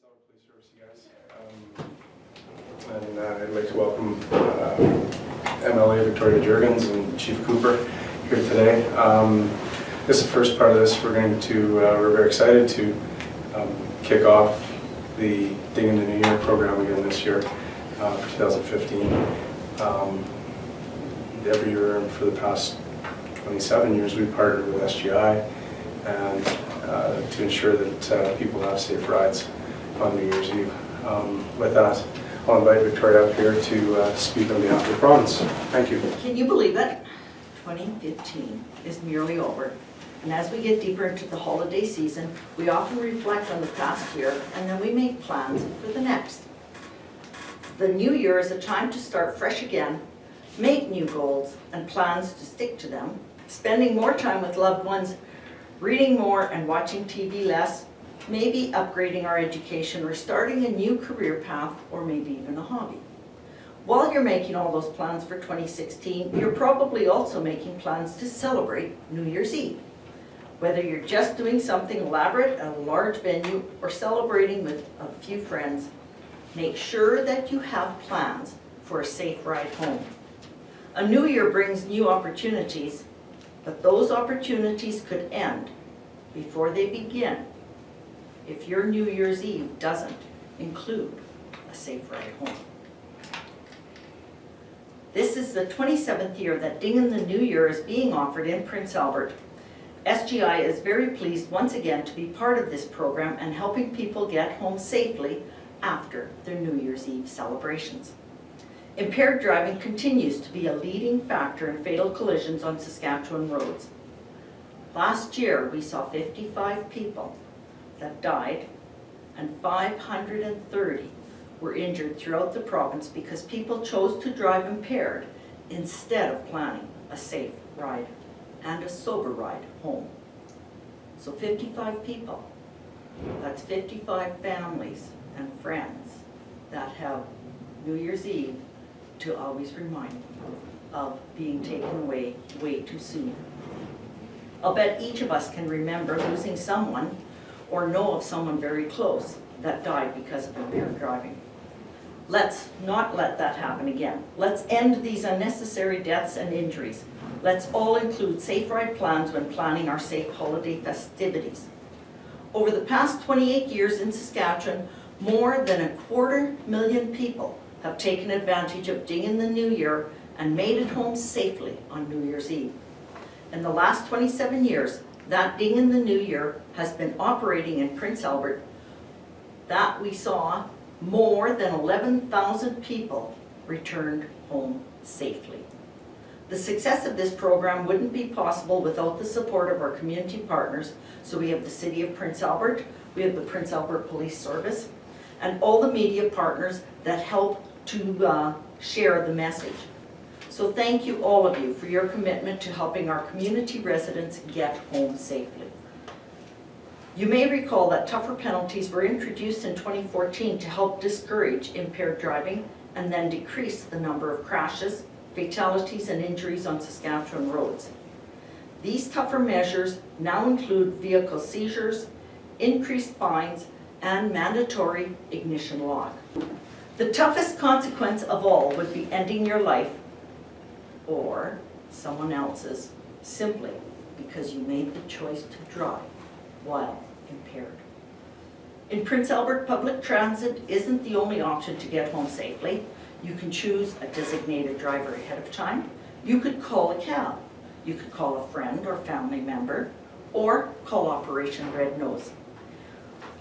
Saskatchewan Police Service, you guys. And I'd like to welcome MLA Victoria Juergens and Chief Cooper here today. This is the first part of this. We're very excited to kick off the Ding in the New Year program again this year for 2015. Every year and for the past 27 years we've partnered with SGI and to ensure that people have safe rides on New Year's Eve. With that, I'll invite Victoria up here to speak on behalf of the province. Thank you. Can you believe it? 2015 is nearly over. And as we get deeper into the holiday season, we often reflect on the past year and then we make plans for the next. The new year is a time to start fresh again, make new goals and plans to stick to them, spending more time with loved ones, reading more and watching TV less, maybe upgrading our education or starting a new career path or maybe even a hobby. While you're making all those plans for 2016, you're probably also making plans to celebrate New Year's Eve. Whether you're just doing something elaborate at a large venue or celebrating with a few friends, make sure that you have plans for a safe ride home. A new year brings new opportunities, but those opportunities could end before they begin if your New Year's Eve doesn't include a safe ride home. This is the 27th year that Ding in the New Year is being offered in Prince Albert. SGI is very pleased once again to be part of this program and helping people get home safely after their New Year's Eve celebrations. Impaired driving continues to be a leading factor in fatal collisions on Saskatchewan roads. Last year, we saw 55 people that died and 530 were injured throughout the province because people chose to drive impaired instead of planning a safe ride and a sober ride home. So 55 people, that's 55 families and friends that have New Year's Eve to always remind them of being taken away way too soon. I'll bet each of us can remember losing someone or know of someone very close that died because of impaired driving. Let's not let that happen again. Let's end these unnecessary deaths and injuries. Let's all include safe ride plans when planning our safe holiday festivities. Over the past 28 years in Saskatchewan, more than 250,000 people have taken advantage of Ding in the New Year and made it home safely on New Year's Eve. In the last 27 years, that Ding in the New Year has been operating in Prince Albert. That we saw more than 11,000 people returned home safely. The success of this program wouldn't be possible without the support of our community partners. So we have the City of Prince Albert, we have the Prince Albert Police Service, and all the media partners that help to share the message. So thank you, all of you, for your commitment to helping our community residents get home safely. You may recall that tougher penalties were introduced in 2014 to help discourage impaired driving and then decrease the number of crashes, fatalities, and injuries on Saskatchewan roads. These tougher measures now include vehicle seizures, increased fines, and mandatory ignition lock. The toughest consequence of all would be ending your life or someone else's simply because you made the choice to drive while impaired. In Prince Albert, public transit isn't the only option to get home safely. You can choose a designated driver ahead of time. You could call a cab. You could call a friend or family member or call Operation Red Nose.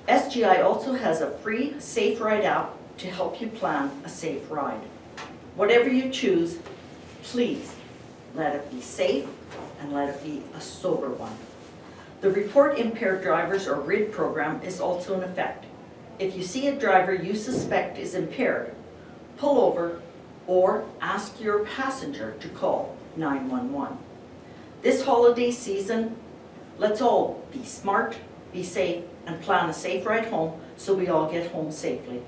SGI also has a free Safe Ride app to help you plan a safe ride. Whatever you choose, please let it be safe and let it be a sober one. The Report Impaired Drivers or RID program is also in effect. If you see a driver you suspect is impaired, pull over or ask your passenger to call 911. This holiday season, let's all be smart, be safe, and plan a safe ride home so we all get home safely.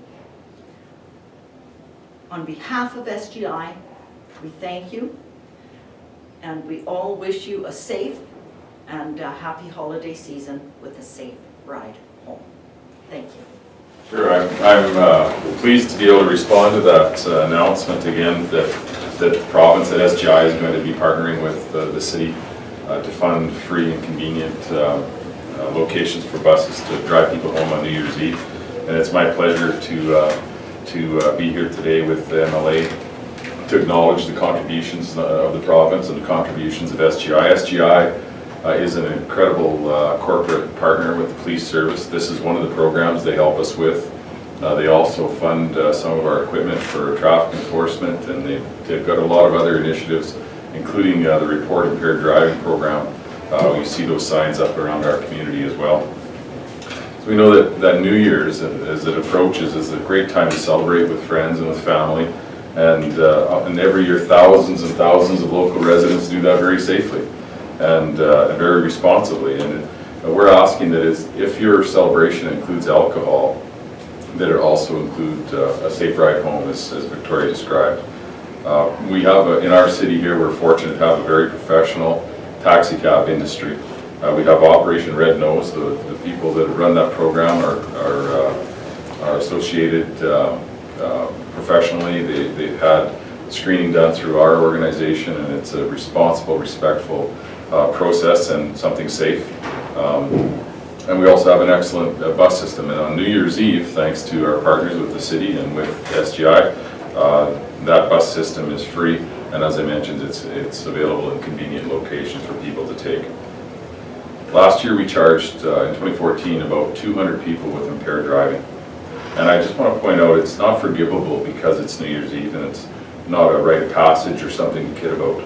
On behalf of SGI, we thank you and we all wish you a safe and happy holiday season with a safe ride home. Thank you. Sure, I'm pleased to be able to respond to that announcement again that the province at SGI is going to be partnering with the city to fund free and convenient locations for buses to drive people home on New Year's Eve. And it's my pleasure to be here today with the MLA to acknowledge the contributions of the province and the contributions of SGI. SGI is an incredible corporate partner with the police service. This is one of the programs they help us with. They also fund some of our equipment for traffic enforcement, and they've got a lot of other initiatives, including the Report Impaired Driving program. You see those signs up around our community as well. So we know that New Year's, as it approaches, is a great time to celebrate with friends and with family. And every year, thousands and thousands of local residents do that very safely and very responsibly. And we're asking that if your celebration includes alcohol, that it also include a safe ride home, as Victoria described. We have, in our city here, we're fortunate to have a very professional taxi cab industry. We have Operation Red Nose. The people that run that program are associated professionally. They've had screening done through our organization, and it's a responsible, respectful process and something safe. And we also have an excellent bus system. And on New Year's Eve, thanks to our partners with the city and with SGI, that bus system is free. And as I mentioned, it's available in convenient locations for people to take. Last year we charged, in 2014, about 200 people with impaired driving. And I just want to point out, it's not forgivable because it's New Year's Eve and it's not a rite of passage or something to kid about.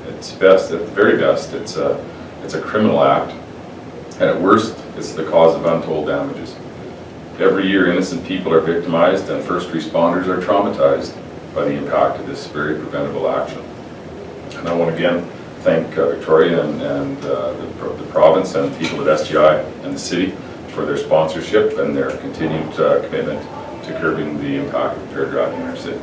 It's best, at the very best, it's a criminal act, and at worst, it's the cause of untold damages. Every year, innocent people are victimized and first responders are traumatized by the impact of this very preventable action. And I want to again thank Victoria and the province and the people at SGI and the city for their sponsorship and their continued commitment to curbing the impact of impaired driving in our city.